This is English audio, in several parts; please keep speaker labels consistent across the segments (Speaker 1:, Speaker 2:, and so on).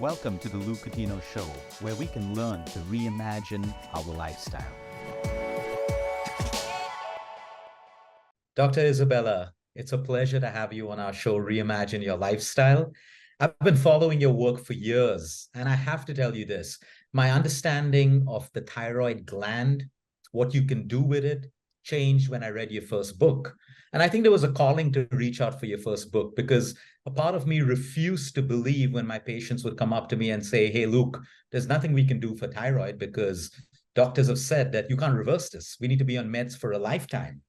Speaker 1: Welcome to the Luke Coutinho Show, where we can learn to reimagine our lifestyle.
Speaker 2: Dr. Isabella, it's a pleasure to have you on our show, Reimagine Your Lifestyle. I've been following your work for years, and I have to tell you this. My understanding of the thyroid gland, what you can do with it, changed when I read your first book. And I think there was a calling to reach out for your first book because a part of me refused to believe when my patients would come up to me and say, "Hey, Luke, there's nothing we can do for thyroid because doctors have said that you can't reverse this. We need to be on meds for a lifetime."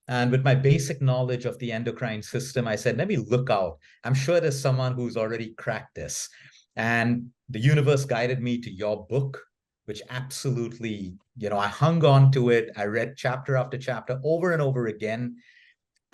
Speaker 2: And with my basic knowledge of the endocrine system, I said, let me look out. I'm sure there's someone who's already cracked this. And the universe guided me to your book, which absolutely, I hung on to it. I read chapter after chapter over and over again.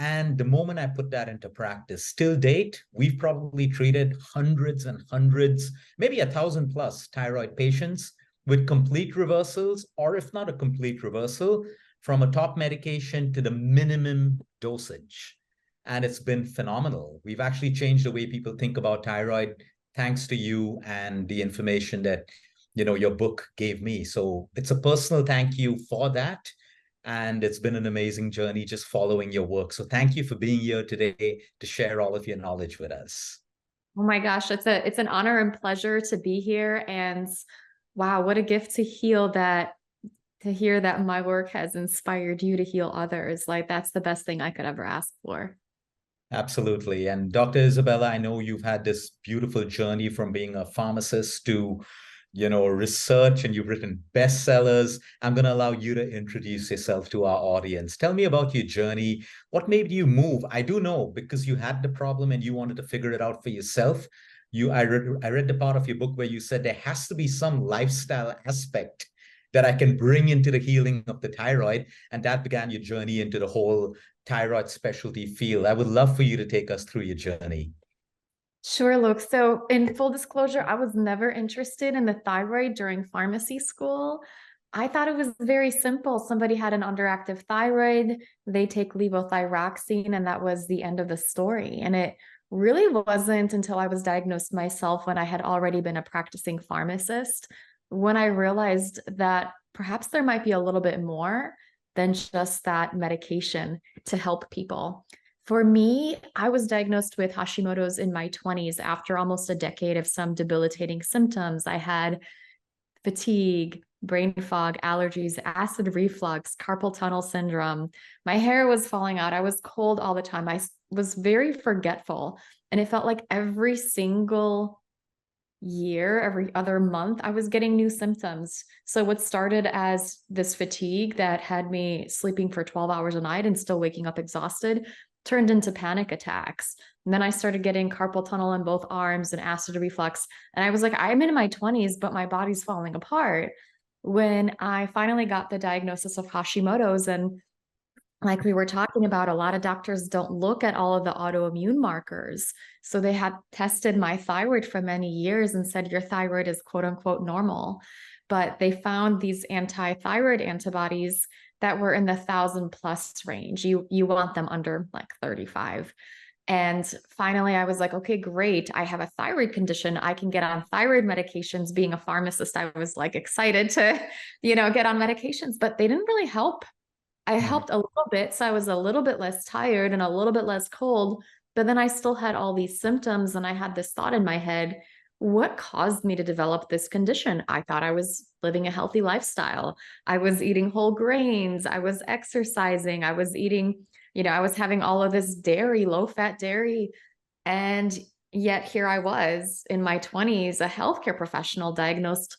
Speaker 2: And the moment I put that into practice, till date, we've probably treated hundreds and hundreds, maybe 1,000 plus thyroid patients with complete reversals, or if not a complete reversal, from a top medication to the minimum dosage. And it's been phenomenal. We've actually changed the way people think about thyroid, thanks to you and the information that, your book gave me. So it's a personal thank you for that. And it's been an amazing journey just following your work. So thank you for being here today to share all of your knowledge with us.
Speaker 3: Oh my gosh, it's an honor and pleasure to be here. And wow, what a gift to hear that my work has inspired you to heal others. Like, that's the best thing I could ever ask for.
Speaker 2: Absolutely. And Dr. Isabella, I know you've had this beautiful journey from being a pharmacist to, research, and you've written bestsellers. I'm going to allow you to introduce yourself to our audience. Tell me about your journey. What made you move? I do know because you had the problem and you wanted to figure it out for yourself. I read the part of your book where you said there has to be some lifestyle aspect that I can bring into the healing of the thyroid. And that began your journey into the whole thyroid specialty field. I would love for you to take us through your journey.
Speaker 3: Sure, Luke. So in full disclosure, I was never interested in the thyroid during pharmacy school. I thought it was very simple. Somebody had an underactive thyroid, they take levothyroxine, and that was the end of the story. And it really wasn't until I was diagnosed myself, when I had already been a practicing pharmacist, when I realized that perhaps there might be a little bit more than just that medication to help people. For me, I was diagnosed with Hashimoto's in my 20s after almost a decade of some debilitating symptoms. I had fatigue, brain fog, allergies, acid reflux, carpal tunnel syndrome. My hair was falling out. I was cold all the time. I was very forgetful. And it felt like every single year, every other month, I was getting new symptoms. So what started as this fatigue that had me sleeping for 12 hours a night and still waking up exhausted turned into panic attacks. And then I started getting carpal tunnel in both arms and acid reflux. And I was like, I'm in my 20s, but my body's falling apart. When I finally got the diagnosis of Hashimoto's, and like we were talking about, a lot of doctors don't look at all of the autoimmune markers. So they had tested my thyroid for many years and said, your thyroid is quote unquote normal. But they found these anti-thyroid antibodies that were in the 1,000+ range. You want them under like 35. And finally, I was like, okay, great. I have a thyroid condition. I can get on thyroid medications. Being a pharmacist, I was like excited to, get on medications, but they didn't really help. I helped a little bit. So I was a little bit less tired and a little bit less cold, but then I still had all these symptoms. And I had this thought in my head, what caused me to develop this condition? I thought I was living a healthy lifestyle. I was eating whole grains. I was exercising. I was eating, I was having all of this dairy, low-fat dairy. And yet here I was in my 20s, a healthcare professional diagnosed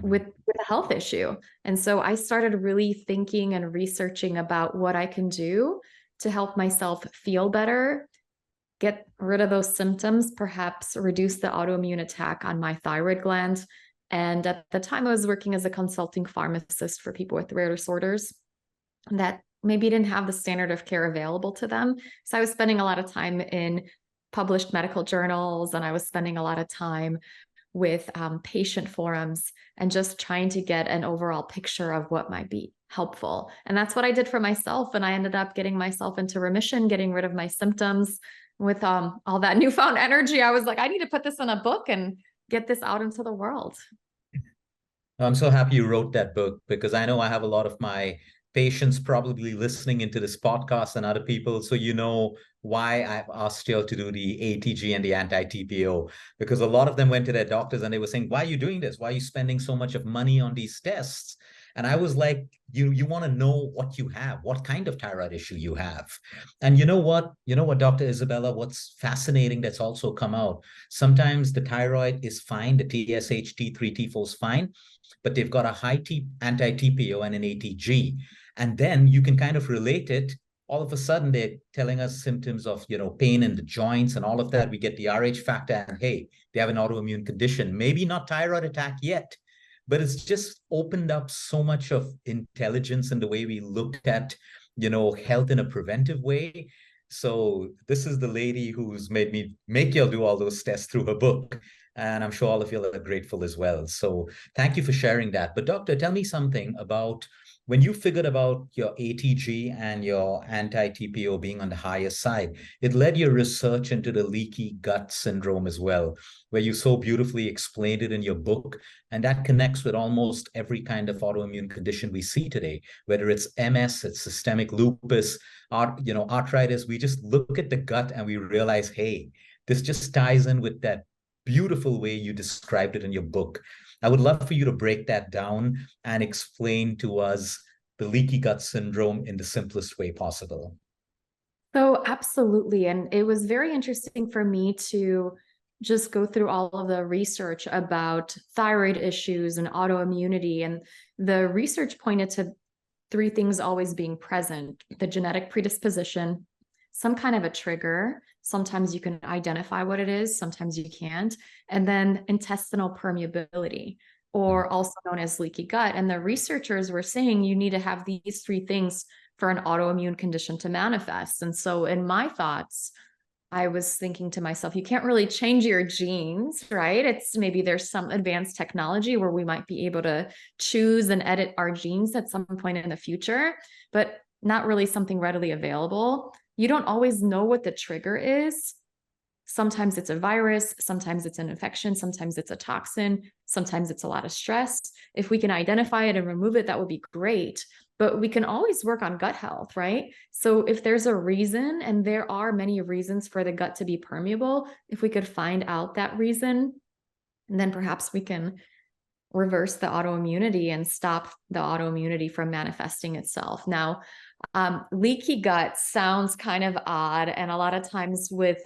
Speaker 3: with a health issue. And so I started really thinking and researching about what I can do to help myself feel better, get rid of those symptoms, perhaps reduce the autoimmune attack on my thyroid gland. And at the time I was working as a consulting pharmacist for people with rare disorders that maybe didn't have the standard of care available to them. So I was spending a lot of time in published medical journals, and I was spending a lot of time with patient forums and just trying to get an overall picture of what might be helpful. And that's what I did for myself. And I ended up getting myself into remission, getting rid of my symptoms with all that newfound energy. I was like, I need to put this in a book and get this out into the world.
Speaker 2: I'm so happy you wrote that book, because I know I have a lot of my patients probably listening into this podcast and other people. So you know why I've asked you to do the ATG and the anti-TPO, because a lot of them went to their doctors and they were saying, why are you doing this? Why are you spending so much of money on these tests? And I was like, you want to know what you have, what kind of thyroid issue you have. And you know what? Dr. Isabella, what's fascinating that's also come out, sometimes the thyroid is fine, the TSH, T3, T4 is fine, but they've got a high anti-TPO and an ATG. And then you can kind of relate it. All of a sudden, they're telling us symptoms of, pain in the joints and all of that. We get the RH factor, and hey, they have an autoimmune condition. Maybe not thyroid attack yet, but it's just opened up so much of intelligence in the way we looked at, health in a preventive way. So this is the lady who's made me make y'all do all those tests through her book. And I'm sure all of you are grateful as well. So thank you for sharing that. But doctor, tell me something about when you figured about your ATG and your anti-TPO being on the higher side, it led your research into the leaky gut syndrome as well, where you so beautifully explained it in your book. And that connects with almost every kind of autoimmune condition we see today, whether it's MS, it's systemic lupus, arthritis. We just look at the gut and we realize, hey, this just ties in with that beautiful way you described it in your book. I would love for you to break that down and explain to us the leaky gut syndrome in the simplest way possible.
Speaker 3: So absolutely. And it was very interesting for me to just go through all of the research about thyroid issues and autoimmunity. And the research pointed to three things always being present: the genetic predisposition, some kind of a trigger. Sometimes you can identify what it is, sometimes you can't. And then intestinal permeability, or also known as leaky gut. And the researchers were saying you need to have these three things for an autoimmune condition to manifest. And so in my thoughts, I was thinking to myself, you can't really change your genes, right? It's maybe there's some advanced technology where we might be able to choose and edit our genes at some point in the future, but not really something readily available. You don't always know what the trigger is. Sometimes it's a virus, sometimes it's an infection, sometimes it's a toxin, sometimes it's a lot of stress. If we can identify it and remove it, that would be great. But we can always work on gut health, right? So if there's a reason, and there are many reasons for the gut to be permeable, if we could find out that reason, then perhaps we can reverse the autoimmunity and stop the autoimmunity from manifesting itself. Now, leaky gut sounds kind of odd, and a lot of times with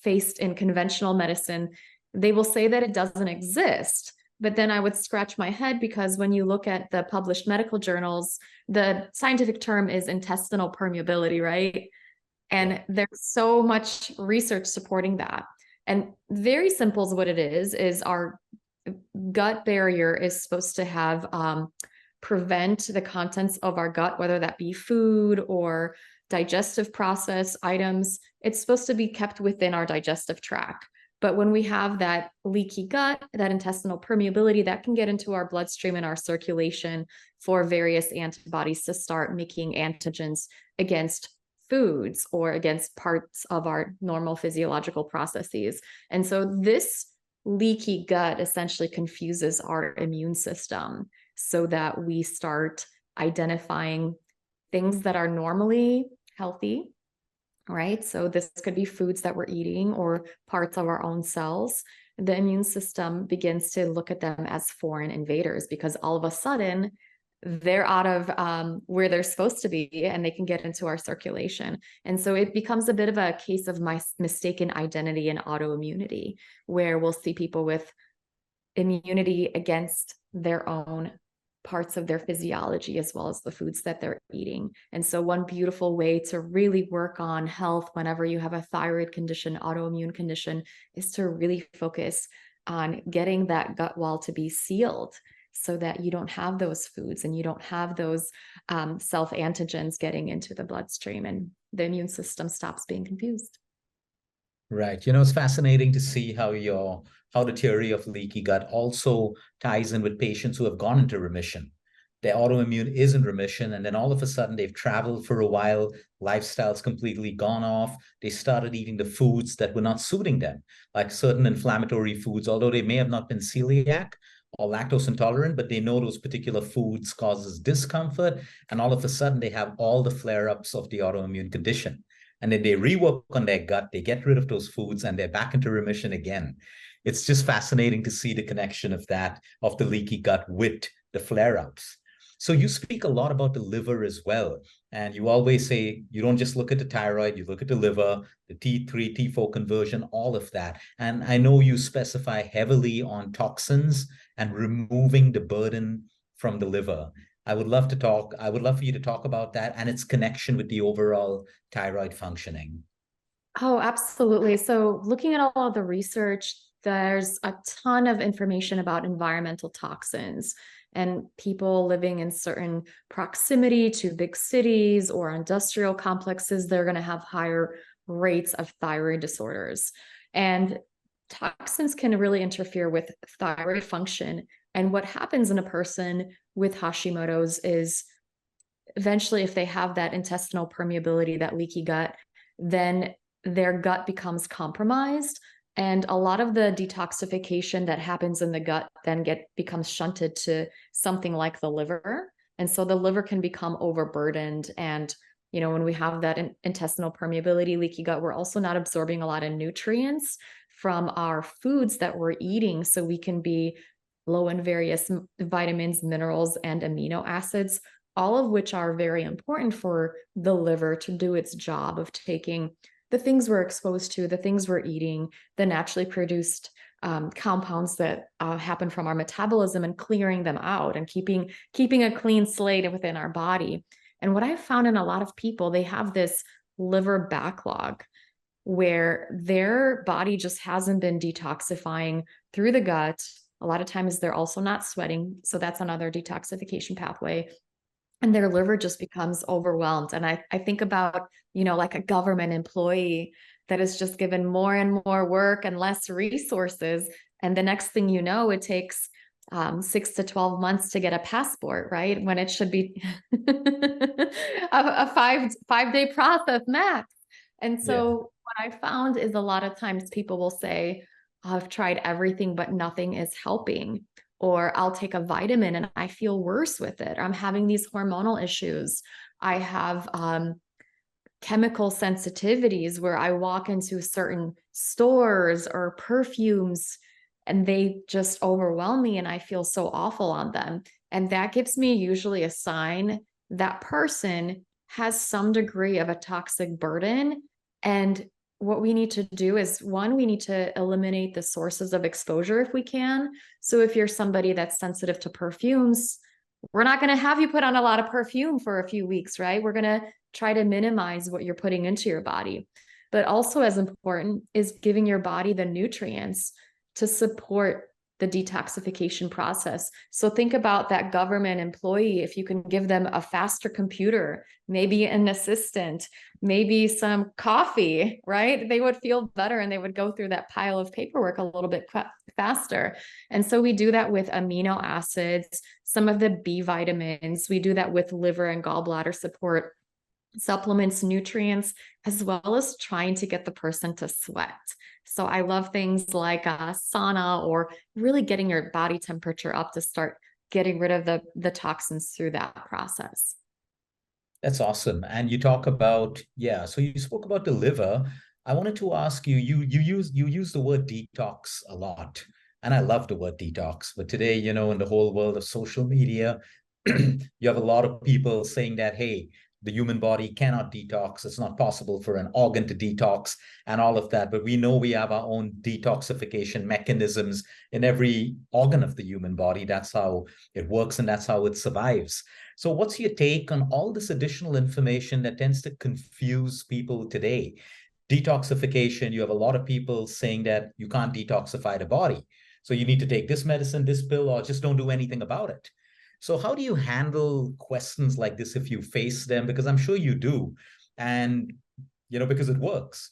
Speaker 3: faced in conventional medicine, they will say that it doesn't exist. But then I would scratch my head, because when you look at the published medical journals, the scientific term is intestinal permeability, right? And there's so much research supporting that. And very simple is what it is our gut barrier is supposed to have prevent the contents of our gut, whether that be food or digestive process items. It's supposed to be kept within our digestive tract. But when we have that leaky gut, that intestinal permeability, that can get into our bloodstream and our circulation for various antibodies to start making antigens against foods or against parts of our normal physiological processes. And so this leaky gut essentially confuses our immune system, so that we start identifying things that are normally healthy, right? So this could be foods that we're eating or parts of our own cells. The immune system begins to look at them as foreign invaders, because all of a sudden they're out of where they're supposed to be, and they can get into our circulation. And so it becomes a bit of a case of my mistaken identity and autoimmunity, where we'll see people with immunity against their own parts of their physiology, as well as the foods that they're eating. And so one beautiful way to really work on health whenever you have a thyroid condition, autoimmune condition, is to really focus on getting that gut wall to be sealed, so that you don't have those foods and you don't have those self-antigens getting into the bloodstream, and the immune system stops being confused.
Speaker 2: Right. It's fascinating to see how the theory of leaky gut also ties in with patients who have gone into remission. their autoimmune is in remission, and then all of a sudden they've traveled for a while, lifestyle's completely gone off, they started eating the foods that were not suiting them, like certain inflammatory foods, although they may have not been celiac or lactose intolerant, but they know those particular foods causes discomfort, and all of a sudden they have all the flare-ups of the autoimmune condition. And then they rework on their gut, they get rid of those foods, and they're back into remission again. It's just fascinating to see the connection of that, of the leaky gut with the flare-ups. So you speak a lot about the liver as well. And you always say you don't just look at the thyroid, you look at the liver, the T3, T4 conversion, all of that. And I know you specify heavily on toxins and removing the burden from the liver. I would love for you to talk about that and its connection with the overall thyroid functioning.
Speaker 3: Oh, absolutely. So looking at all of the research, there's a ton of information about environmental toxins and people living in certain proximity to big cities or industrial complexes, they're going to have higher rates of thyroid disorders. And toxins can really interfere with thyroid function. And what happens in a person with Hashimoto's is eventually, if they have that intestinal permeability, that leaky gut, then their gut becomes compromised. And a lot of the detoxification that happens in the gut then becomes shunted to something like the liver. And so the liver can become overburdened. And, when we have that intestinal permeability, leaky gut, we're also not absorbing a lot of nutrients from our foods that we're eating. So we can be low in various vitamins, minerals, and amino acids, all of which are very important for the liver to do its job of taking the things we're exposed to, the things we're eating, the naturally produced compounds that happen from our metabolism and clearing them out and keeping a clean slate within our body. And what I've found in a lot of people, they have this liver backlog where their body just hasn't been detoxifying through the gut. A lot of times they're also not sweating. So that's another detoxification pathway. And their liver just becomes overwhelmed. And I think about, like a government employee that is just given more and more work and less resources. And the next thing you know, it takes 6 to 12 months to get a passport, right? When it should be a five-day process max. And so what I found is a lot of times people will say, I've tried everything, but nothing is helping. Or I'll take a vitamin and I feel worse with it. Or I'm having these hormonal issues. I have chemical sensitivities where I walk into certain stores or perfumes and they just overwhelm me and I feel so awful on them. And that gives me usually a sign that person has some degree of a toxic burden. And what we need to do is, one, we need to eliminate the sources of exposure if we can. So if you're somebody that's sensitive to perfumes, we're not going to have you put on a lot of perfume for a few weeks, right? We're going to try to minimize what you're putting into your body. But also as important is giving your body the nutrients to support the detoxification process. So think about that government employee. If you can give them a faster computer, maybe an assistant, maybe some coffee, right? They would feel better and they would go through that pile of paperwork a little bit faster. And so we do that with amino acids, some of the B vitamins. We do that with liver and gallbladder support, supplements, nutrients, as well as trying to get the person to sweat. So I love things like a sauna or really getting your body temperature up to start getting rid of the toxins through that process.
Speaker 2: That's awesome. And you talk about, so you spoke about the liver. I wanted to ask you, you use the word detox a lot. And I love the word detox. But today, in the whole world of social media, you have a lot of people saying that, hey, the human body cannot detox. It's not possible for an organ to detox and all of that. But we know we have our own detoxification mechanisms in every organ of the human body. That's how it works and that's how it survives. So what's your take on all this additional information that tends to confuse people today? Detoxification, you have a lot of people saying that you can't detoxify the body. So you need to take this medicine, this pill, or just don't do anything about it. So how do you handle questions like this if you face them? Because I'm sure you do. And, because it works.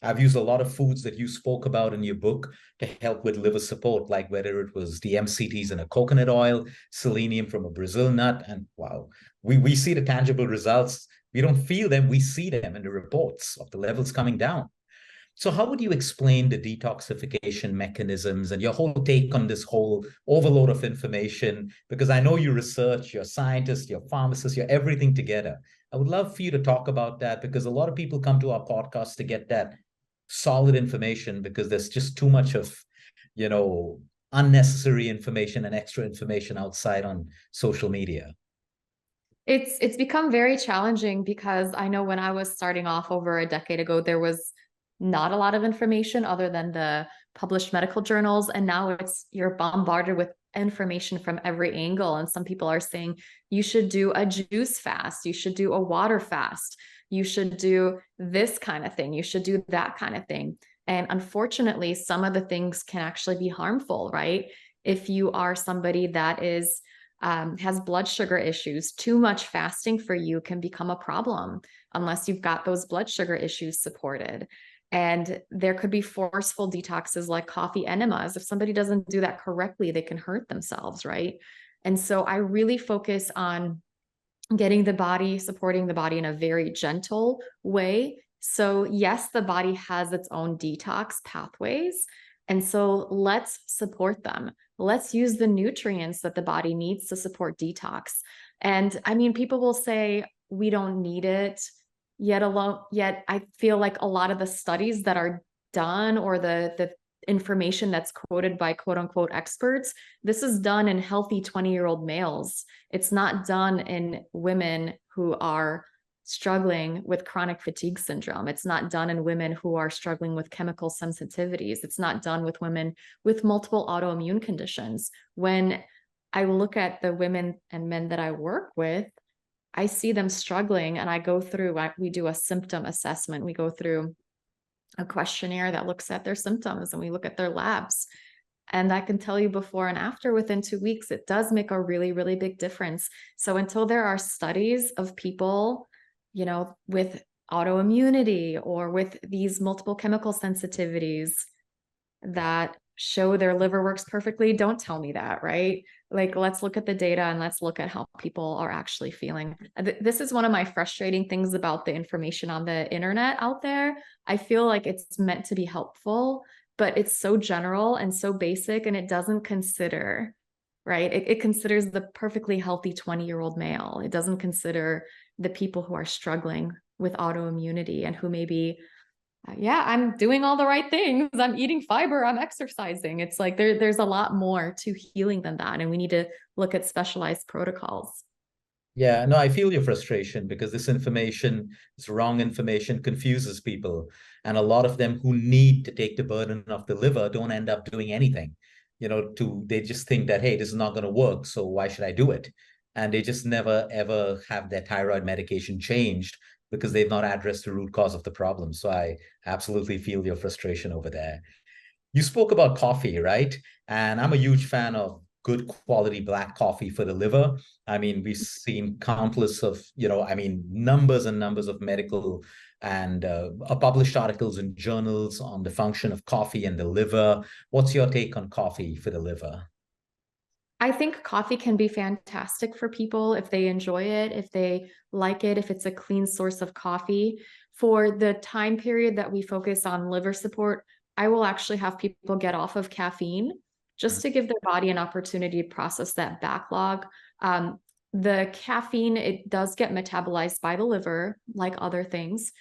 Speaker 2: I've used a lot of foods that you spoke about in your book to help with liver support, like whether it was the MCTs in a coconut oil, selenium from a Brazil nut, and wow, we see the tangible results. We don't feel them, we see them in the reports of the levels coming down. So how would you explain the detoxification mechanisms and your whole take on this whole overload of information? Because I know you research, you're a scientist, you're a pharmacist, you're everything together. I would love for you to talk about that, because a lot of people come to our podcast to get that solid information, because there's just too much of, unnecessary information and extra information outside on social media.
Speaker 3: It's become very challenging, because I know when I was starting off over a decade ago, there was not a lot of information other than the published medical journals. And now you're bombarded with information from every angle. And some people are saying you should do a juice fast, you should do a water fast, you should do this kind of thing, you should do that kind of thing. And unfortunately, some of the things can actually be harmful, right? If you are somebody that has blood sugar issues, too much fasting for you can become a problem unless you've got those blood sugar issues supported. And there could be forceful detoxes like coffee enemas. If somebody doesn't do that correctly, they can hurt themselves, right? And so I really focus on getting the body, supporting the body in a very gentle way. So yes, the body has its own detox pathways. And so let's support them. Let's use the nutrients that the body needs to support detox. And I mean, people will say we don't need it. Yet I feel like a lot of the studies that are done, or the information that's quoted by quote unquote experts, this is done in healthy 20-year-old males. It's not done in women who are struggling with chronic fatigue syndrome. It's not done in women who are struggling with chemical sensitivities. It's not done with women with multiple autoimmune conditions. When I look at the women and men that I work with, I see them struggling, and we do a symptom assessment. We go through a questionnaire that looks at their symptoms, and we look at their labs. And I can tell you before and after, within 2 weeks, it does make a really, really big difference. So until there are studies of people, with autoimmunity or with these multiple chemical sensitivities that show their liver works perfectly, don't tell me that, right? Like, let's look at the data and let's look at how people are actually feeling. This is one of my frustrating things about the information on the internet out there. I feel like it's meant to be helpful, but it's so general and so basic, and it doesn't consider, right? It considers the perfectly healthy 20-year-old male. It doesn't consider the people who are struggling with autoimmunity and who maybe, I'm doing all the right things. I'm eating fiber, I'm exercising. It's like there's a lot more to healing than that. And we need to look at specialized protocols.
Speaker 2: Yeah, no, I feel your frustration, because this wrong information, confuses people. And a lot of them who need to take the burden off the liver don't end up doing anything. They just think that, hey, this is not going to work, so why should I do it? And they just never, ever have their thyroid medication changed, because they've not addressed the root cause of the problem. So I absolutely feel your frustration over there. You spoke about coffee, right? And I'm a huge fan of good quality black coffee for the liver. I mean, we've seen countless of, numbers and numbers of medical and published articles in journals on the function of coffee and the liver. What's your take on coffee for the liver?
Speaker 3: I think coffee can be fantastic for people if they enjoy it, if they like it, if it's a clean source of coffee. For the time period that we focus on liver support, I will actually have people get off of caffeine just to give their body an opportunity to process that backlog. The caffeine, it does get metabolized by the liver like other things.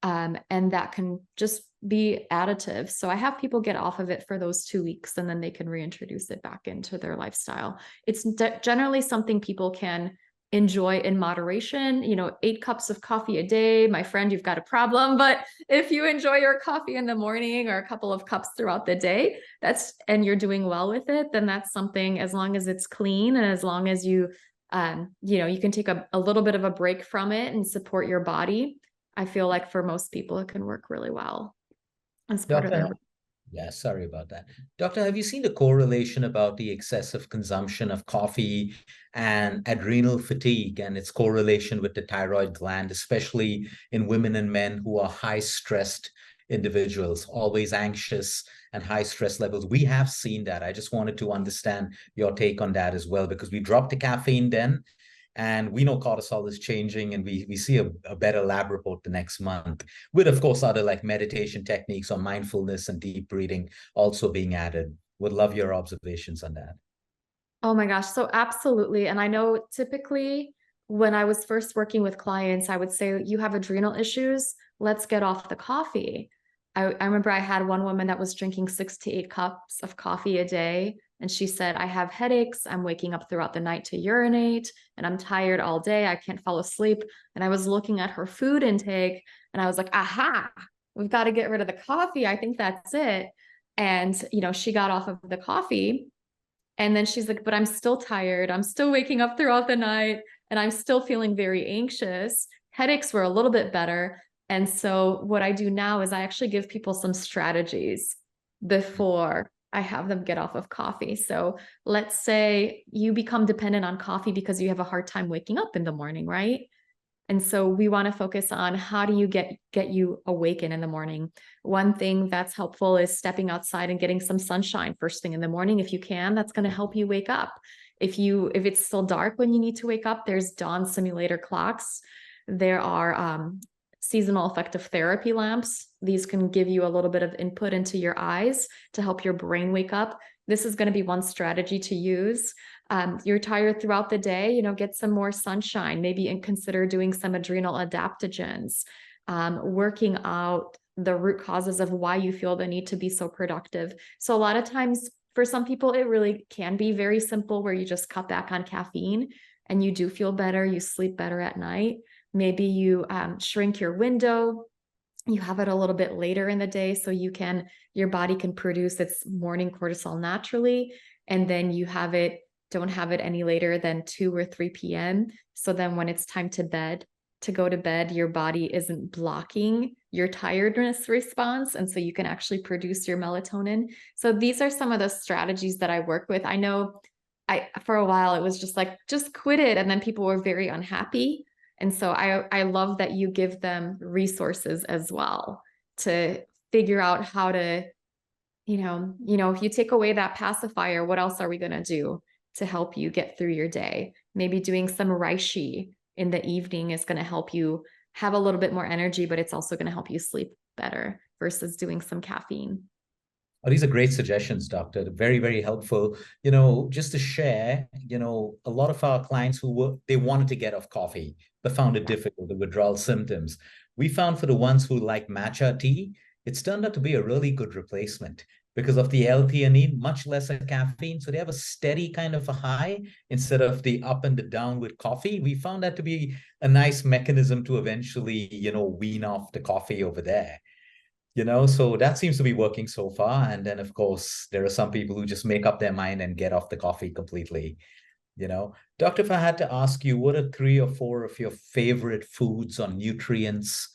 Speaker 3: And that can just be additive. So I have people get off of it for those 2 weeks, and then they can reintroduce it back into their lifestyle. It's generally something people can enjoy in moderation. 8 cups of coffee a day, my friend, you've got a problem. But if you enjoy your coffee in the morning or a couple of cups throughout the day, and you're doing well with it, then that's something, as long as it's clean and as long as you can take a little bit of a break from it and support your body. I feel like for most people, it can work really well. As part of their
Speaker 2: Yeah, sorry about that. Doctor, have you seen the correlation about the excessive consumption of coffee and adrenal fatigue and its correlation with the thyroid gland, especially in women and men who are high stressed individuals, always anxious and high stress levels? We have seen that. I just wanted to understand your take on that as well, because we dropped the caffeine then, and we know cortisol is changing, and we see a better lab report the next month, with, of course, other like meditation techniques or mindfulness and deep breathing also being added. Would love your observations on that.
Speaker 3: Oh my gosh. So absolutely. And I know typically when I was first working with clients, I would say, you have adrenal issues, let's get off the coffee. I remember I had one woman that was drinking 6 to 8 cups of coffee a day. And she said, I have headaches. I'm waking up throughout the night to urinate, and I'm tired all day. I can't fall asleep. And I was looking at her food intake, and I was like, aha, we've got to get rid of the coffee. I think that's it. And, she got off of the coffee. And then she's like, but I'm still tired. I'm still waking up throughout the night, and I'm still feeling very anxious. Headaches were a little bit better. And so what I do now is I actually give people some strategies before I have them get off of coffee. So let's say you become dependent on coffee because you have a hard time waking up in the morning, right? And so we want to focus on how do you get you awaken in the morning. One thing that's helpful is stepping outside and getting some sunshine first thing in the morning. If you can, that's going to help you wake up. If it's still dark when you need to wake up, there's dawn simulator clocks. There are seasonal affective therapy lamps. These can give you a little bit of input into your eyes to help your brain wake up. This is going to be one strategy to use. You're tired throughout the day, get some more sunshine, maybe consider doing some adrenal adaptogens, working out the root causes of why you feel the need to be so productive. So a lot of times for some people, it really can be very simple, where you just cut back on caffeine and you do feel better. You sleep better at night. Maybe you shrink your window. You have it a little bit later in the day so your body can produce its morning cortisol naturally. And then you don't have it any later than 2 or 3 p.m. So then when it's time to go to bed, your body isn't blocking your tiredness response. And so you can actually produce your melatonin. So these are some of the strategies that I work with. I know for a while, it was just like, just quit it. And then people were very unhappy. And so I love that you give them resources as well to figure out how to, if you take away that pacifier, what else are we going to do to help you get through your day? Maybe doing some reishi in the evening is going to help you have a little bit more energy, but it's also going to help you sleep better versus doing some caffeine.
Speaker 2: Oh, these are great suggestions, doctor. Very, very helpful. Just to share, a lot of our clients they wanted to get off coffee, but found it difficult, the withdrawal symptoms. We found for the ones who like matcha tea, it's turned out to be a really good replacement because of the L-theanine, much lesser caffeine. So they have a steady kind of a high instead of the up and the down with coffee. We found that to be a nice mechanism to eventually, wean off the coffee over there. So that seems to be working so far. And then, of course, there are some people who just make up their mind and get off the coffee completely. Doctor, if I had to ask you, what are 3 or 4 of your favorite foods or nutrients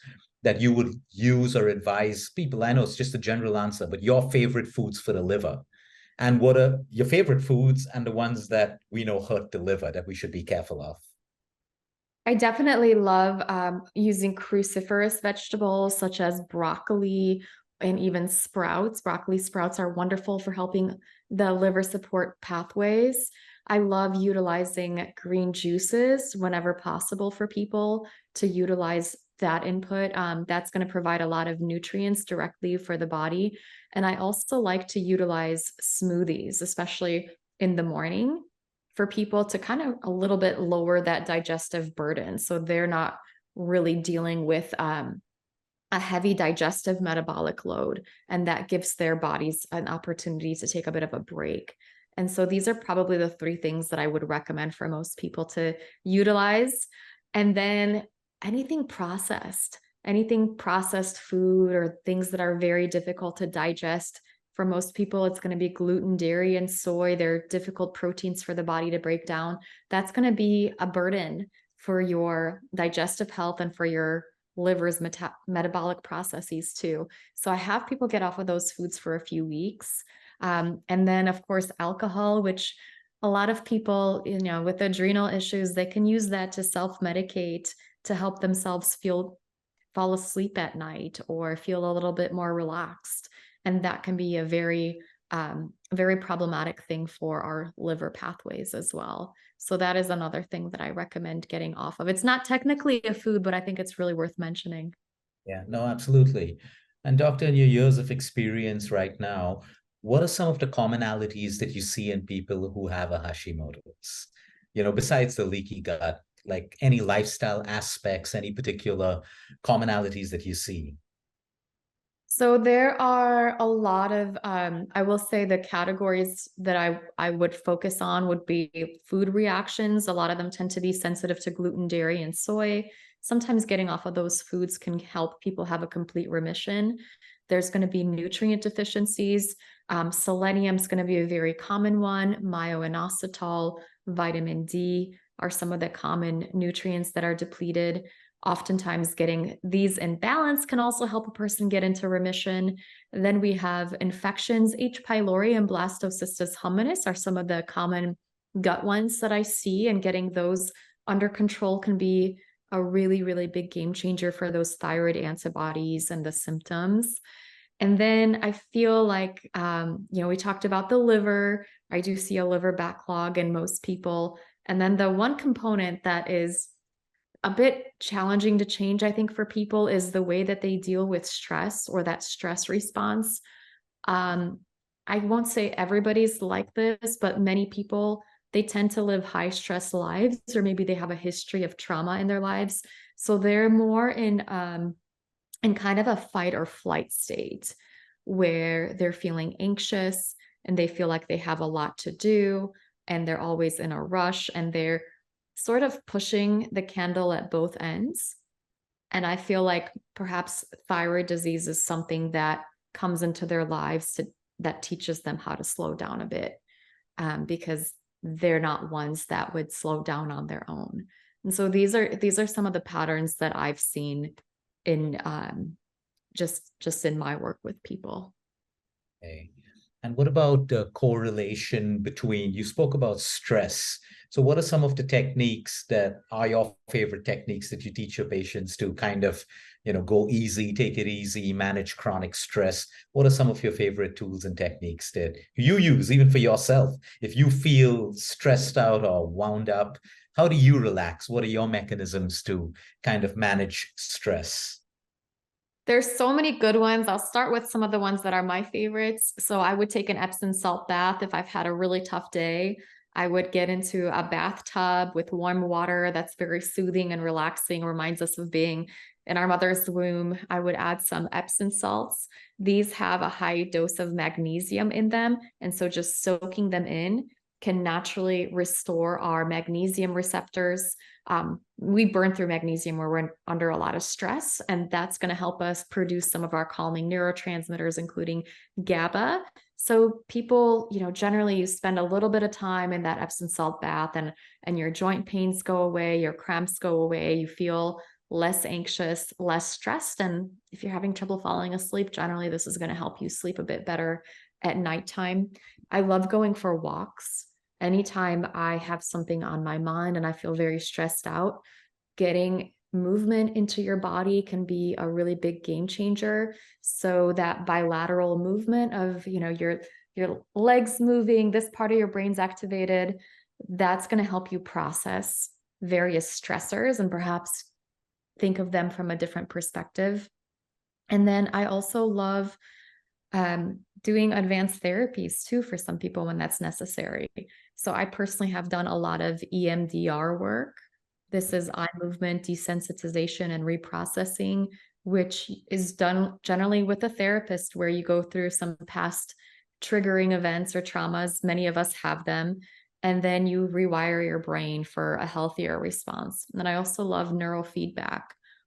Speaker 2: that you would use or advise people? I know it's just a general answer, but your favorite foods for the liver. And what are your favorite foods and the ones that we know hurt the liver that we should be careful of?
Speaker 3: I definitely love using cruciferous vegetables such as broccoli and even sprouts. Broccoli sprouts are wonderful for helping the liver support pathways. I love utilizing green juices whenever possible for people to utilize that input. That's going to provide a lot of nutrients directly for the body. And I also like to utilize smoothies, especially in the morning, for people to kind of a little bit lower that digestive burden. So they're not really dealing with a heavy digestive metabolic load, and that gives their bodies an opportunity to take a bit of a break. And so these are probably the 3 things that I would recommend for most people to utilize. And then anything processed food or things that are very difficult to digest. For most people, it's going to be gluten, dairy, and soy. They're difficult proteins for the body to break down. That's going to be a burden for your digestive health and for your liver's metabolic processes too. So I have people get off of those foods for a few weeks. And then of course, alcohol, which a lot of people, with adrenal issues, they can use that to self-medicate to help themselves fall asleep at night or feel a little bit more relaxed. And that can be a very, very problematic thing for our liver pathways as well. So that is another thing that I recommend getting off of. It's not technically a food, but I think it's really worth mentioning.
Speaker 2: Yeah, no, absolutely. And doctor, in your years of experience right now, what are some of the commonalities that you see in people who have a Hashimoto's? Besides the leaky gut, like any lifestyle aspects, any particular commonalities that you see?
Speaker 3: So there are a lot of, I will say the categories that I would focus on would be food reactions. A lot of them tend to be sensitive to gluten, dairy, and soy. Sometimes getting off of those foods can help people have a complete remission. There's going to be nutrient deficiencies. Selenium is going to be a very common one. Myo-inositol, vitamin D are some of the common nutrients that are depleted. Oftentimes getting these in balance can also help a person get into remission. Then we have infections. H. pylori and blastocystis hominis are some of the common gut ones that I see, and getting those under control can be a really, really big game changer for those thyroid antibodies and the symptoms. And then I feel like, we talked about the liver. I do see a liver backlog in most people. And then the one component that is a bit challenging to change, I think, for people is the way that they deal with stress or that stress response. I won't say everybody's like this, but many people, they tend to live high stress lives, or maybe they have a history of trauma in their lives. So they're more in kind of a fight or flight state where they're feeling anxious and they feel like they have a lot to do and they're always in a rush and they're sort of pushing the candle at both ends. And I feel like perhaps thyroid disease is something that comes into their lives that teaches them how to slow down a bit, because they're not ones that would slow down on their own. And so these are some of the patterns that I've seen in just in my work with people.
Speaker 2: Okay. And what about the correlation between, you spoke about stress. So what are some of the techniques that are your favorite techniques that you teach your patients to kind of, go easy, take it easy, manage chronic stress? What are some of your favorite tools and techniques that you use even for yourself? If you feel stressed out or wound up, how do you relax? What are your mechanisms to kind of manage stress?
Speaker 3: There's so many good ones. I'll start with some of the ones that are my favorites. So I would take an Epsom salt bath if I've had a really tough day. I would get into a bathtub with warm water that's very soothing and relaxing, reminds us of being in our mother's womb. I would add some Epsom salts. These have a high dose of magnesium in them. And so just soaking them in can naturally restore our magnesium receptors. We burn through magnesium where we're under a lot of stress, and that's going to help us produce some of our calming neurotransmitters, including GABA. So people, generally you spend a little bit of time in that Epsom salt bath and your joint pains go away, your cramps go away, you feel less anxious, less stressed. And if you're having trouble falling asleep, generally this is going to help you sleep a bit better at nighttime. I love going for walks. Anytime I have something on my mind and I feel very stressed out, getting movement into your body can be a really big game changer. So that bilateral movement of, your legs moving, this part of your brain's activated, that's going to help you process various stressors and perhaps think of them from a different perspective. And then I also love doing advanced therapies too for some people when that's necessary. So I personally have done a lot of EMDR work. This is eye movement desensitization and reprocessing, which is done generally with a therapist, where you go through some past triggering events or traumas. Many of us have them. And then you rewire your brain for a healthier response. And I also love neurofeedback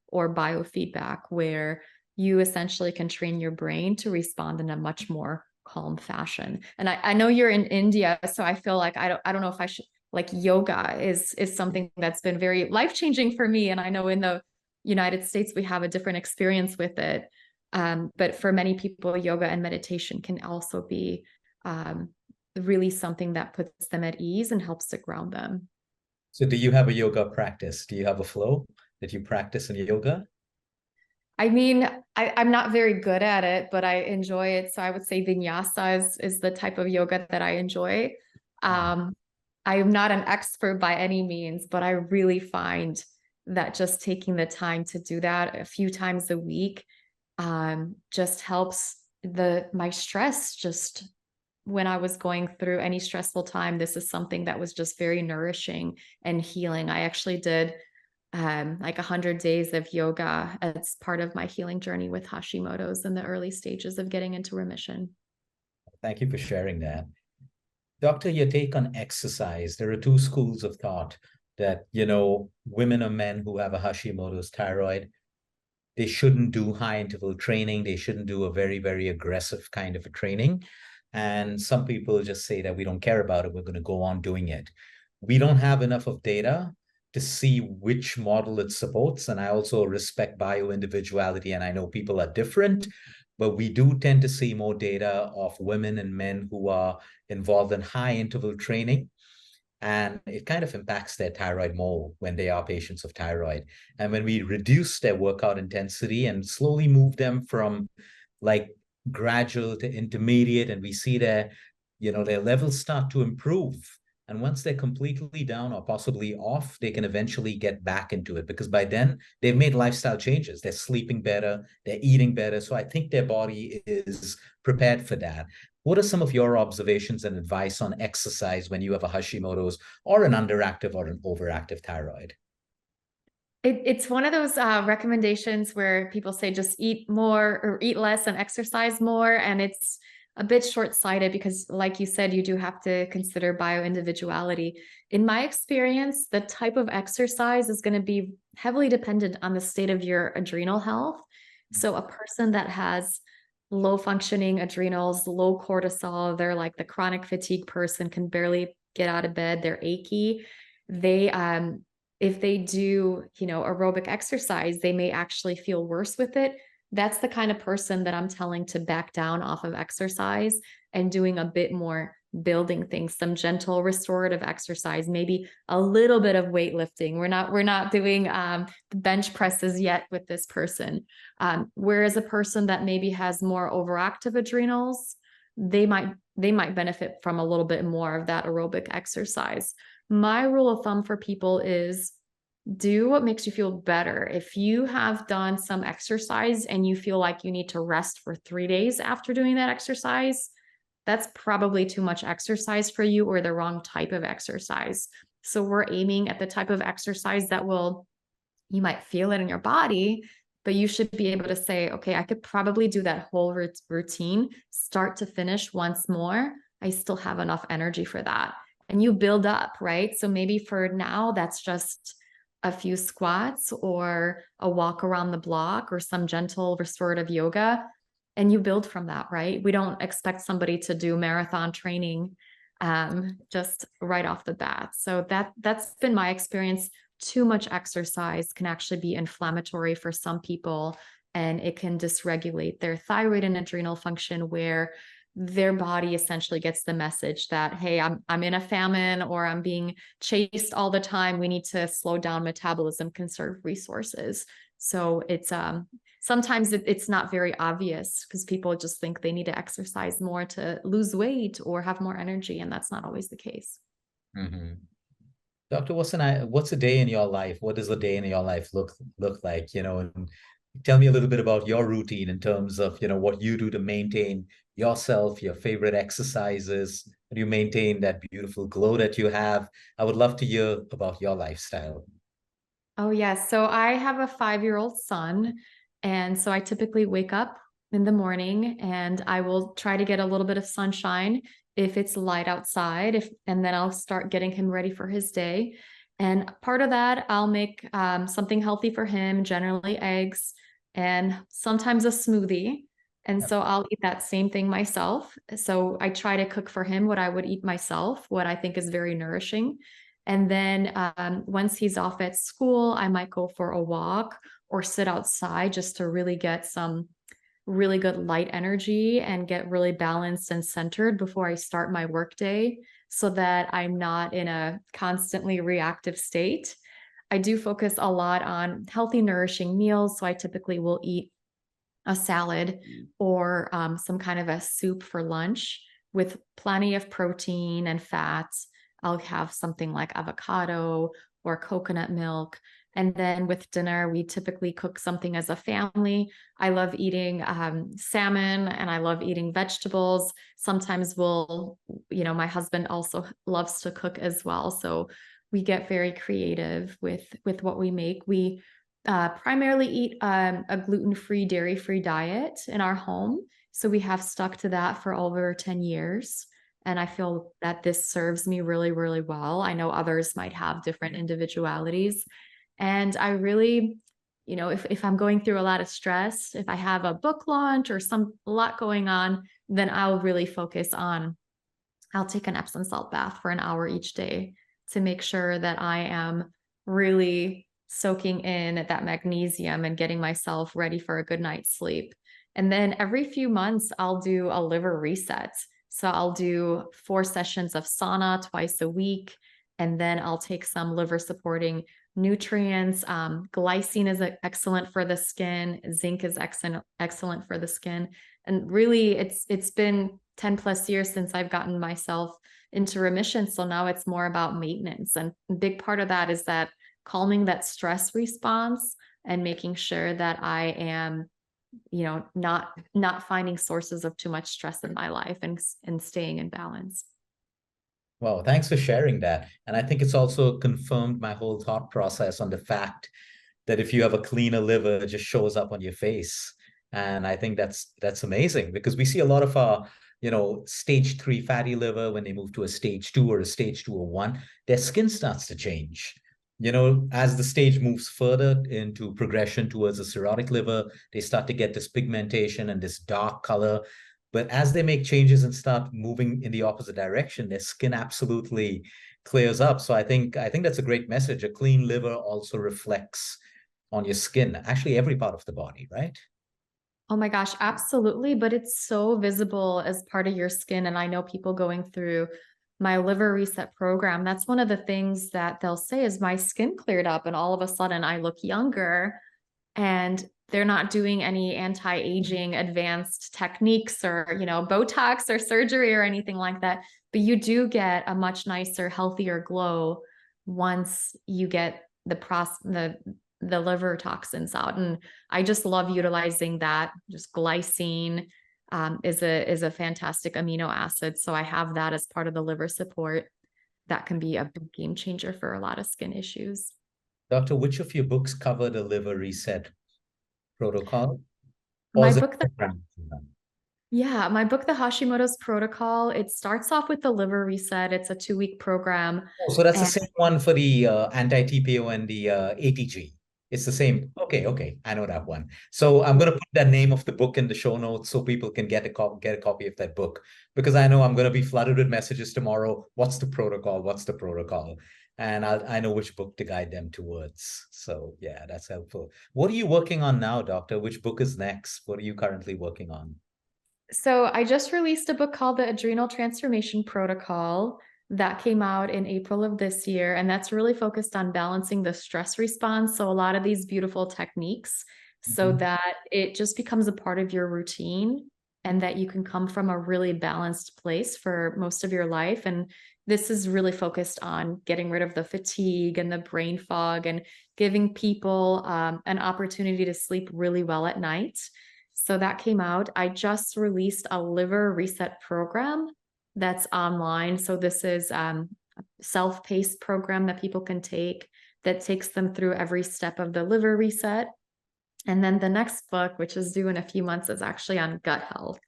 Speaker 3: or biofeedback, where you essentially can train your brain to respond in a much more calm fashion. And I know you're in India, so I feel like I don't know if I should, like, yoga is something that's been very life-changing for me. And I know in the United States, we have a different experience with it. But for many people, yoga and meditation can also be really something that puts them at ease and helps to ground them.
Speaker 2: So do you have a yoga practice? Do you have a flow that you practice in yoga?
Speaker 3: I mean, I'm not very good at it, but I enjoy it. So I would say vinyasa is the type of yoga that I enjoy. I am not an expert by any means, but I really find that just taking the time to do that a few times a week just helps my stress. Just when I was going through any stressful time, this is something that was just very nourishing and healing. I actually did like 100 days of yoga as part of my healing journey with Hashimoto's in the early stages of getting into remission.
Speaker 2: Thank you for sharing that. Doctor, your take on exercise. There are two schools of thought that, women or men who have a Hashimoto's thyroid, they shouldn't do high interval training. They shouldn't do a very, very aggressive kind of a training. And some people just say that we don't care about it. We're going to go on doing it. We don't have enough of data to see which model it supports. And I also respect bio-individuality, and I know people are different, but we do tend to see more data of women and men who are involved in high interval training. And it kind of impacts their thyroid more when they are patients of thyroid. And when we reduce their workout intensity and slowly move them from like gradual to intermediate, and we see their levels start to improve. And once they're completely down or possibly off, they can eventually get back into it, because by then they've made lifestyle changes. They're sleeping better, they're eating better. So I think their body is prepared for that. What are some of your observations and advice on exercise when you have a Hashimoto's or an underactive or an overactive thyroid?
Speaker 3: It's one of those recommendations where people say just eat more or eat less and exercise more. And it's a bit short-sighted because, like you said, you do have to consider bio-individuality. In my experience, the type of exercise is going to be heavily dependent on the state of your adrenal health. So a person that has low functioning adrenals, low cortisol, they're like the chronic fatigue person, can barely get out of bed, they're achy. If they do, aerobic exercise, they may actually feel worse with it. That's the kind of person that I'm telling to back down off of exercise and doing a bit more building things, some gentle restorative exercise, maybe a little bit of weightlifting. We're not doing bench presses yet with this person. Whereas a person that maybe has more overactive adrenals, they might benefit from a little bit more of that aerobic exercise. My rule of thumb for people is do what makes you feel better. If you have done some exercise and you feel like you need to rest for 3 days after doing that exercise, that's probably too much exercise for you or the wrong type of exercise. So we're aiming at the type of exercise that you might feel it in your body, but you should be able to say, okay, I could probably do that whole routine, start to finish once more. I still have enough energy for that. And you build up, right? So maybe for now, that's just a few squats or a walk around the block or some gentle restorative yoga. And you build from that, right? We don't expect somebody to do marathon training just right off the bat. So that's been my experience. Too much exercise can actually be inflammatory for some people, and it can dysregulate their thyroid and adrenal function, where their body essentially gets the message that, hey, I'm in a famine, or I'm being chased all the time. We need to slow down metabolism, conserve resources. So it's sometimes it's not very obvious because people just think they need to exercise more to lose weight or have more energy, and that's not always the case.
Speaker 2: Mm-hmm. Doctor, what's a day in your life? What does a day in your life look like? And tell me a little bit about your routine in terms of, what you do to maintain yourself, your favorite exercises, and you maintain that beautiful glow that you have. I would love to hear about your lifestyle.
Speaker 3: Oh, yes. So I have a 5-year-old son. And so I typically wake up in the morning and I will try to get a little bit of sunshine if it's light outside, and then I'll start getting him ready for his day. And part of that, I'll make something healthy for him, generally eggs and sometimes a smoothie. And so I'll eat that same thing myself. So I try to cook for him what I would eat myself, what I think is very nourishing. And then once he's off at school, I might go for a walk, or sit outside just to really get some really good light energy and get really balanced and centered before I start my workday so that I'm not in a constantly reactive state. I do focus a lot on healthy, nourishing meals. So I typically will eat a salad or some kind of a soup for lunch with plenty of protein and fats. I'll have something like avocado or coconut milk. And then with dinner, we typically cook something as a family. I love eating salmon and I love eating vegetables. Sometimes my husband also loves to cook as well. So we get very creative with what we make. We primarily eat a gluten-free, dairy-free diet in our home. So we have stuck to that for over 10 years. And I feel that this serves me really, really well. I know others might have different individualities. And I really, if I'm going through a lot of stress, if I have a book launch or a lot going on, then I'll really focus on, I'll take an Epsom salt bath for an hour each day to make sure that I am really soaking in that magnesium and getting myself ready for a good night's sleep. And then every few months, I'll do a liver reset. So I'll do 4 sessions of sauna twice a week. And then I'll take some liver supporting nutrients. Glycine is excellent for the skin. Zinc is excellent for the skin. And really, it's been 10 plus years since I've gotten myself into remission. So now it's more about maintenance. And a big part of that is that calming that stress response and making sure that I am, not finding sources of too much stress in my life and staying in balance.
Speaker 2: Well, thanks for sharing that. And I think it's also confirmed my whole thought process on the fact that if you have a cleaner liver, it just shows up on your face. And I think that's amazing because we see a lot of our, stage 3 fatty liver when they move to a stage 2 or a stage 2 or 1, their skin starts to change. As the stage moves further into progression towards a cirrhotic liver, they start to get this pigmentation and this dark color. But as they make changes and start moving in the opposite direction, their skin absolutely clears up. So I think that's a great message. A clean liver also reflects on your skin, actually every part of the body, right?
Speaker 3: Oh my gosh, absolutely. But it's so visible as part of your skin. And I know people going through my liver reset program, that's one of the things that they'll say is my skin cleared up and all of a sudden I look younger. And they're not doing any anti-aging advanced techniques or, Botox or surgery or anything like that. But you do get a much nicer, healthier glow once you get the liver toxins out. And I just love utilizing that. Just glycine is a fantastic amino acid. So I have that as part of the liver support. That can be a big game changer for a lot of skin issues.
Speaker 2: Doctor, which of your books cover the liver reset protocol?
Speaker 3: My book, the Hashimoto's Protocol, it starts off with the liver reset. It's a 2-week program.
Speaker 2: Oh, so that's the same one for the anti-TPO and the ATG. It's the same. Okay. I know that one. So I'm going to put the name of the book in the show notes so people can get a copy of that book, because I know I'm going to be flooded with messages tomorrow. What's the protocol? What's the protocol? And I know which book to guide them towards. So yeah, that's helpful. What are you working on now, Doctor? Which book is next? What are you currently working on?
Speaker 3: So I just released a book called The Adrenal Transformation Protocol that came out in April of this year. And that's really focused on balancing the stress response. So a lot of these beautiful techniques so that it just becomes a part of your routine and that you can come from a really balanced place for most of your life. And this is really focused on getting rid of the fatigue and the brain fog and giving people an opportunity to sleep really well at night. So that came out. I just released a liver reset program that's online. So this is a self-paced program that people can take that takes them through every step of the liver reset. And then the next book, which is due in a few months, is actually on gut health.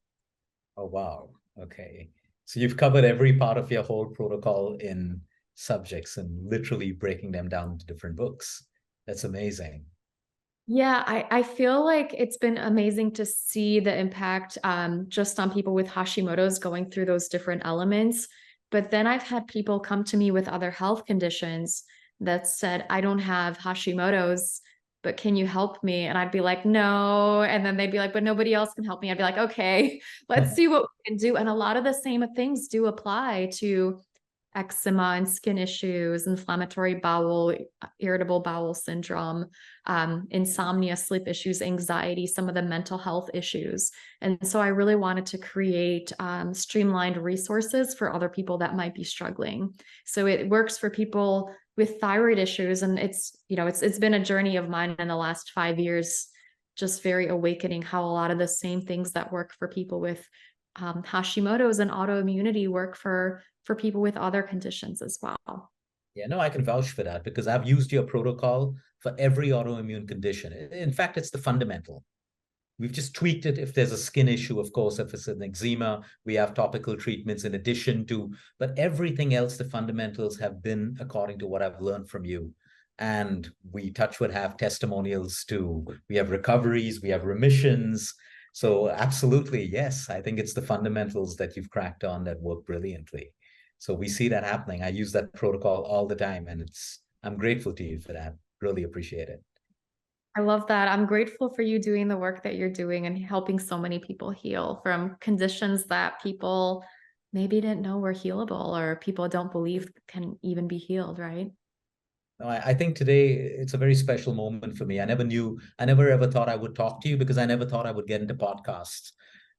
Speaker 2: Oh, wow. Okay. So you've covered every part of your whole protocol in subjects and literally breaking them down into different books. That's amazing.
Speaker 3: Yeah, I feel like it's been amazing to see the impact just on people with Hashimoto's going through those different elements. But then I've had people come to me with other health conditions that said, I don't have Hashimoto's, but can you help me? And I'd be like, no. And then they'd be like, but nobody else can help me. I'd be like, okay, let's see what we can do. And a lot of the same things do apply to eczema and skin issues, inflammatory bowel, irritable bowel syndrome, insomnia, sleep issues, anxiety, some of the mental health issues. And so I really wanted to create streamlined resources for other people that might be struggling. So it works for people with thyroid issues. And it's been a journey of mine in the last 5 years, just very awakening how a lot of the same things that work for people with Hashimoto's and autoimmunity work for people with other conditions as well.
Speaker 2: Yeah, no, I can vouch for that because I've used your protocol for every autoimmune condition. In fact, it's the fundamental. We've just tweaked it. If there's a skin issue, of course, if it's an eczema, we have topical treatments in addition to, but everything else, the fundamentals have been according to what I've learned from you. And we touch wood have testimonials too. We have recoveries, we have remissions. So absolutely, yes, I think it's the fundamentals that you've cracked on that work brilliantly. So we see that happening. I use that protocol all the time, and I'm grateful to you for that. Really appreciate it.
Speaker 3: I love that. I'm grateful for you doing the work that you're doing and helping so many people heal from conditions that people maybe didn't know were healable or people don't believe can even be healed, right?
Speaker 2: No, I think today it's a very special moment for me. I never ever thought I would talk to you because I never thought I would get into podcasts.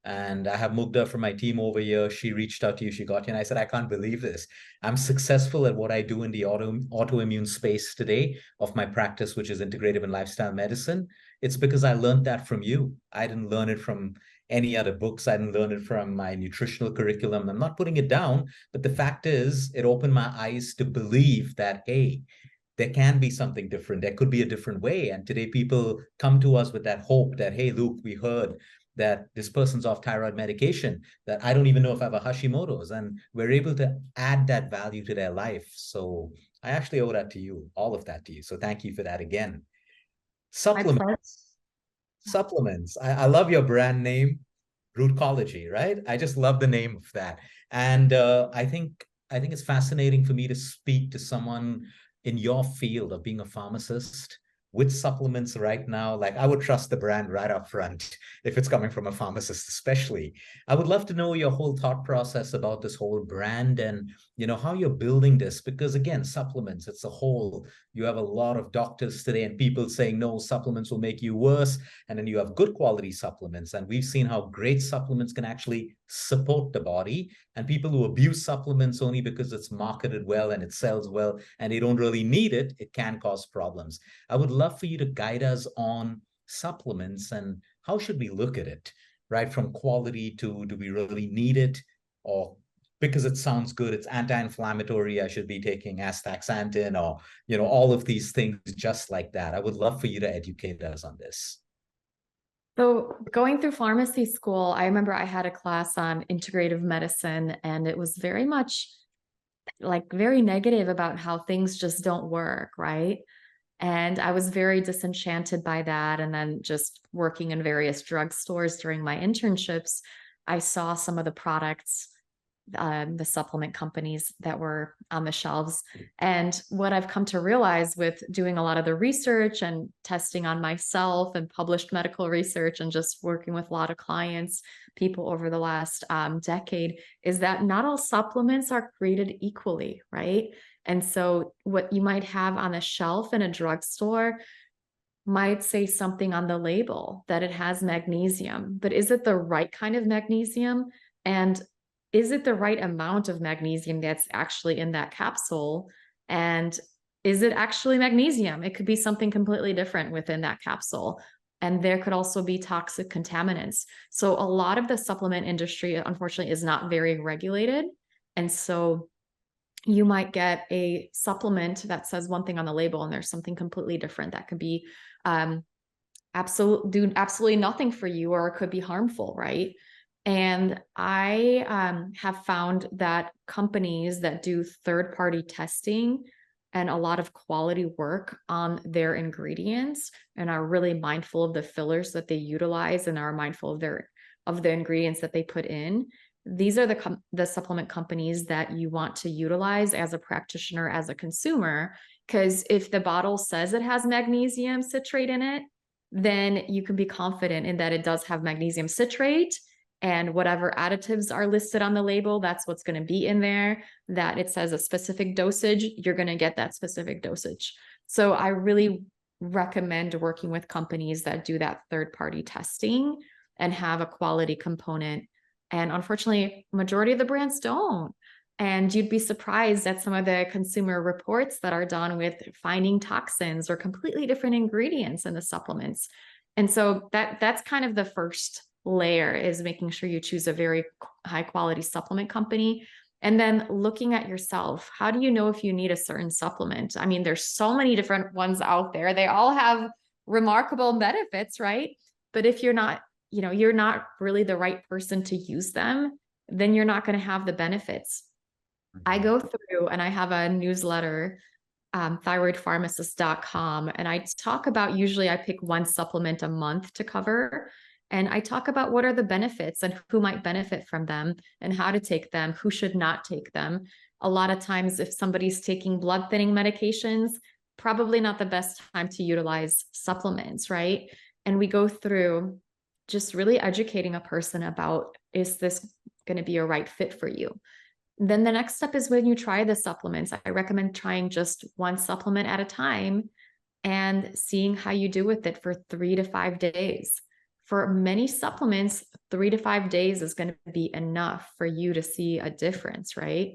Speaker 2: And I have Mugda from my team over here. She reached out to you. She got you. And I said, I can't believe this. I'm successful at what I do in the autoimmune space today of my practice, which is integrative and lifestyle medicine. It's because I learned that from you. I didn't learn it from any other books. I didn't learn it from my nutritional curriculum. I'm not putting it down. But the fact is, it opened my eyes to believe that, hey, there can be something different. There could be a different way. And today people come to us with that hope that, hey, Luke, we heard that this person's off thyroid medication, that I don't even know if I have a Hashimoto's, and we're able to add that value to their life. So I actually owe that to you, all of that to you. So thank you for that again. Supplements. I love your brand name, Rootcology, right? I just love the name of that. And I think it's fascinating for me to speak to someone in your field of being a pharmacist with supplements right now. Like, I would trust the brand right up front if it's coming from a pharmacist, especially. I would love to know your whole thought process about this whole brand and, how you're building this, because again, supplements, it's a whole, you have a lot of doctors today and people saying, no, supplements will make you worse. And then you have good quality supplements. And we've seen how great supplements can actually support the body, and people who abuse supplements only because it's marketed well and it sells well and they don't really need it, it can cause problems. I would love for you to guide us on supplements and how should we look at it, right? From quality to, do we really need it? Or because it sounds good, it's anti-inflammatory, I should be taking astaxanthin, or, all of these things just like that. I would love for you to educate us on this.
Speaker 3: So going through pharmacy school, I remember I had a class on integrative medicine, and it was very much like very negative about how things just don't work, right? And I was very disenchanted by that. And then just working in various drugstores during my internships, I saw some of the products, the supplement companies that were on the shelves. And what I've come to realize with doing a lot of the research and testing on myself and published medical research and just working with a lot of clients, people over the last decade, is that not all supplements are created equally, right? And so what you might have on a shelf in a drugstore might say something on the label that it has magnesium, but is it the right kind of magnesium? And is it the right amount of magnesium that's actually in that capsule? And is it actually magnesium? It could be something completely different within that capsule. And there could also be toxic contaminants. So a lot of the supplement industry, unfortunately, is not very regulated. And so you might get a supplement that says one thing on the label and there's something completely different that could be do absolutely nothing for you, or it could be harmful, right? And I have found that companies that do third-party testing and a lot of quality work on their ingredients and are really mindful of the fillers that they utilize and are mindful of the ingredients that they put in, these are the supplement companies that you want to utilize as a practitioner, as a consumer, because if the bottle says it has magnesium citrate in it, then you can be confident in that it does have magnesium citrate, and whatever additives are listed on the label, that's what's going to be in there. That it says a specific dosage, you're going to get that specific dosage. So I really recommend working with companies that do that third-party testing and have a quality component. And unfortunately, majority of the brands don't. And you'd be surprised at some of the consumer reports that are done with finding toxins or completely different ingredients in the supplements. And so that's kind of the first layer, is making sure you choose a very high quality supplement company. And then looking at yourself, how do you know if you need a certain supplement? I mean, there's so many different ones out there. They all have remarkable benefits, right? But if you're not really the right person to use them, then you're not going to have the benefits. I go through and I have a newsletter, thyroidpharmacist.com, and I talk about, usually I pick one supplement a month to cover. And I talk about what are the benefits and who might benefit from them and how to take them, who should not take them. A lot of times, if somebody's taking blood thinning medications, probably not the best time to utilize supplements, right? And we go through just really educating a person about, is this going to be a right fit for you? Then the next step is when you try the supplements. I recommend trying just one supplement at a time and seeing how you do with it for 3 to 5 days. For many supplements, 3 to 5 days is going to be enough for you to see a difference, right?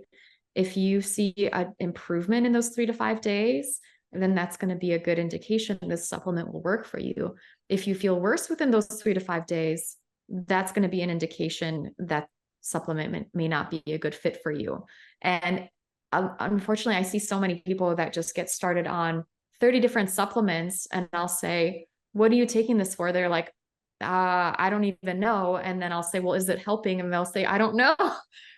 Speaker 3: If you see an improvement in those 3 to 5 days, then that's going to be a good indication this supplement will work for you. If you feel worse within those 3 to 5 days, that's going to be an indication that supplement may not be a good fit for you. And unfortunately, I see so many people that just get started on 30 different supplements, and I'll say, what are you taking this for? They're like, I don't even know. And then I'll say, well, is it helping? And they'll say, I don't know.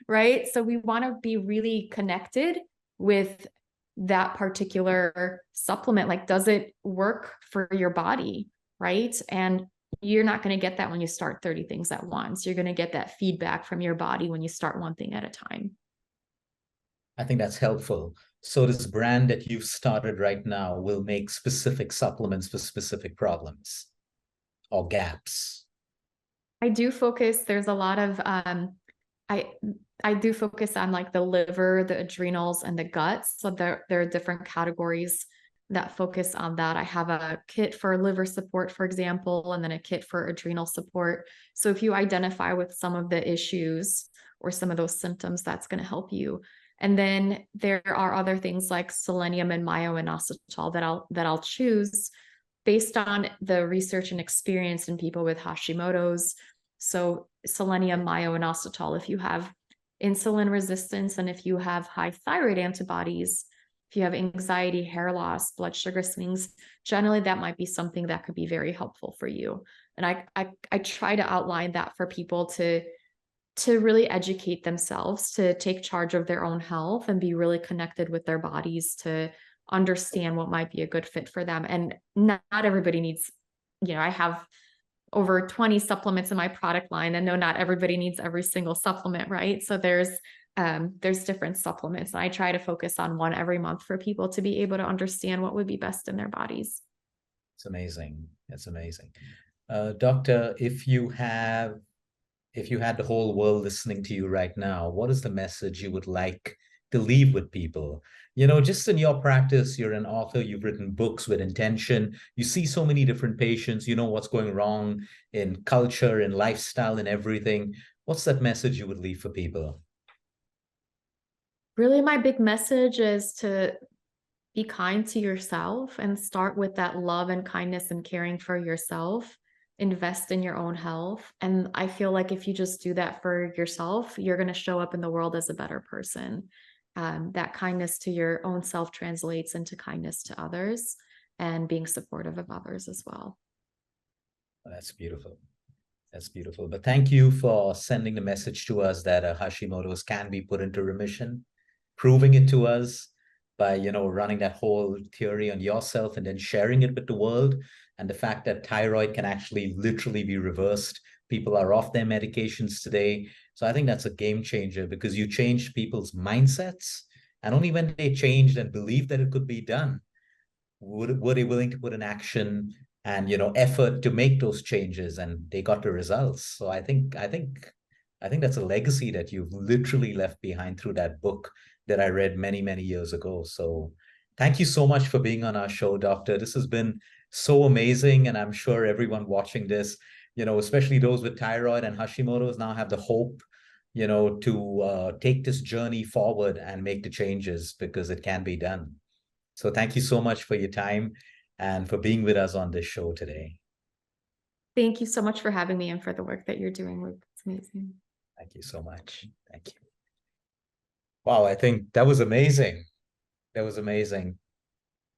Speaker 3: Right. So we want to be really connected with that particular supplement. Like, does it work for your body? Right. And you're not going to get that when you start 30 things at once. You're going to get that feedback from your body when you start one thing at a time.
Speaker 2: I think that's helpful. So this brand that you've started right now will make specific supplements for specific problems or gaps.
Speaker 3: I do focus, there's a lot of, I do focus on like the liver, the adrenals, and the guts. So there are different categories that focus on that. I have a kit for liver support, for example, and then a kit for adrenal support. So if you identify with some of the issues or some of those symptoms, that's going to help you. And then there are other things like selenium and myo-inositol that I'll choose based on the research and experience in people with Hashimoto's. So selenium, myo-inositol, if you have insulin resistance and if you have high thyroid antibodies, if you have anxiety, hair loss, blood sugar swings, generally that might be something that could be very helpful for you. And I try to outline that for people to really educate themselves, to take charge of their own health and be really connected with their bodies, to understand what might be a good fit for them. And not everybody needs, I have over 20 supplements in my product line, and no, not everybody needs every single supplement, right? So there's different supplements, and I try to focus on one every month for people to be able to understand what would be best in their bodies.
Speaker 2: It's amazing. It's amazing. Doctor, if you had the whole world listening to you right now, what is the message you would like to leave with people? Just in your practice, you're an author, you've written books with intention, you see so many different patients, you know what's going wrong in culture and lifestyle and everything. What's that message you would leave for people?
Speaker 3: Really, my big message is to be kind to yourself and start with that love and kindness and caring for yourself. Invest in your own health. And I feel like if you just do that for yourself, you're going to show up in the world as a better person. That kindness to your own self translates into kindness to others and being supportive of others as well.
Speaker 2: That's beautiful. That's beautiful. But thank you for sending the message to us that Hashimoto's can be put into remission, proving it to us by, running that whole theory on yourself and then sharing it with the world. And the fact that thyroid can actually literally be reversed. People are off their medications today. So I think that's a game changer because you changed people's mindsets. And only when they changed and believed that it could be done, were they willing to put in action and, effort to make those changes, and they got the results. So I think that's a legacy that you've literally left behind through that book that I read many, many years ago. So thank you so much for being on our show, Doctor. This has been so amazing. And I'm sure everyone watching this, especially those with thyroid and Hashimoto's, now have the hope, to take this journey forward and make the changes because it can be done. So thank you so much for your time and for being with us on this show today.
Speaker 3: Thank you so much for having me and for the work that you're doing, Luke. It's amazing.
Speaker 2: Thank you so much. Thank you. Wow, I think that was amazing. That was amazing.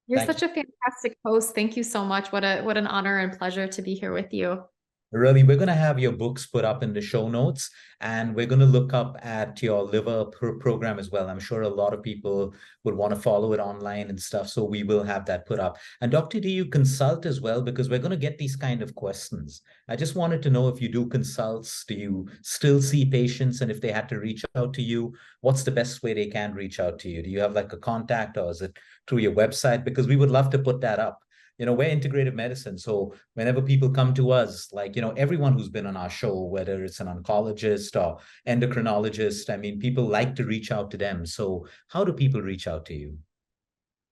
Speaker 3: You're
Speaker 2: Thank
Speaker 3: such a fantastic host. Thank you so much. What an honor and pleasure to be here with you.
Speaker 2: Really, we're going to have your books put up in the show notes, and we're going to look up at your liver program as well. I'm sure a lot of people would want to follow it online and stuff, so we will have that put up. And Doctor, do you consult as well? Because we're going to get these kind of questions. I just wanted to know if you do consults, do you still see patients? And if they had to reach out to you, what's the best way they can reach out to you? Do you have like a contact, or is it through your website? Because we would love to put that up. We're integrative medicine. So whenever people come to us, like, everyone who's been on our show, whether it's an oncologist or endocrinologist, I mean, people like to reach out to them. So how do people reach out to you?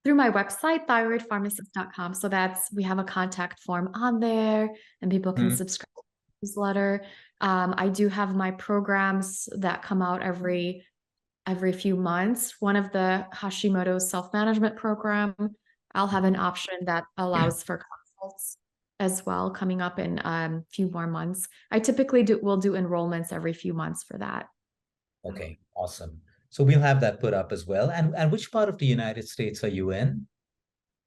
Speaker 3: Through my website, thyroidpharmacist.com. So we have a contact form on there and people can subscribe to the newsletter. I do have my programs that come out every few months. One of the Hashimoto self-management program, I'll have an option that allows for consults as well coming up in a few more months. I typically will do enrollments every few months for that.
Speaker 2: Okay, awesome. So we'll have that put up as well. And which part of the United States are you in?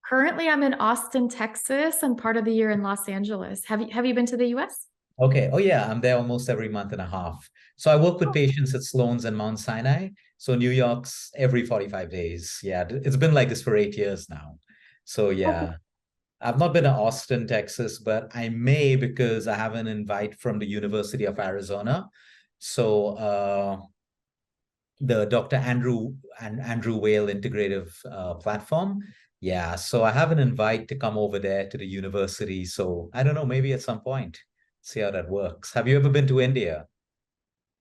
Speaker 3: Currently, I'm in Austin, Texas, and part of the year in Los Angeles. Have you been to the US?
Speaker 2: Okay. Oh, yeah. I'm there almost every month and a half. So I work with patients at Sloan's and Mount Sinai. So New York's every 45 days. Yeah. It's been like this for 8 years now. So yeah, I've not been to Austin, Texas, but I may because I have an invite from the University of Arizona. So the Dr. Andrew Whale Integrative platform. Yeah. So I have an invite to come over there to the university. So I don't know, maybe at some point, see how that works. Have you ever been to India?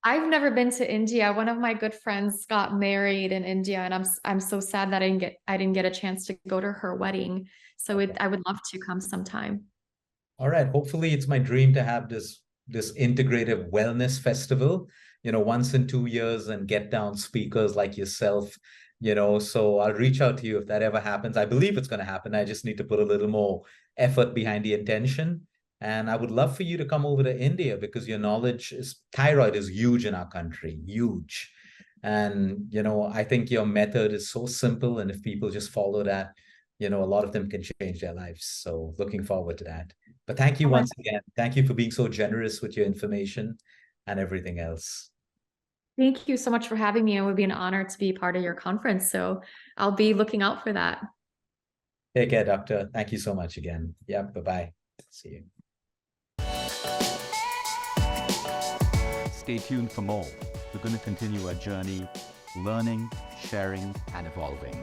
Speaker 3: I've never been to India. One of my good friends got married in India, and I'm so sad that I didn't get a chance to go to her wedding. So I would love to come sometime.
Speaker 2: All right. Hopefully it's my dream to have this integrative wellness festival, once in 2 years, and get down speakers like yourself, so I'll reach out to you if that ever happens. I believe it's going to happen. I just need to put a little more effort behind the intention. And I would love for you to come over to India because your thyroid is huge in our country, huge. And, I think your method is so simple. And if people just follow that, a lot of them can change their lives. So looking forward to that. But thank you once again. Thank you for being so generous with your information and everything else.
Speaker 3: Thank you so much for having me. It would be an honor to be part of your conference. So I'll be looking out for that.
Speaker 2: Take care, Doctor. Thank you so much again. Yeah, bye-bye. See you.
Speaker 1: Stay tuned for more. We're going to continue our journey, learning, sharing, and evolving.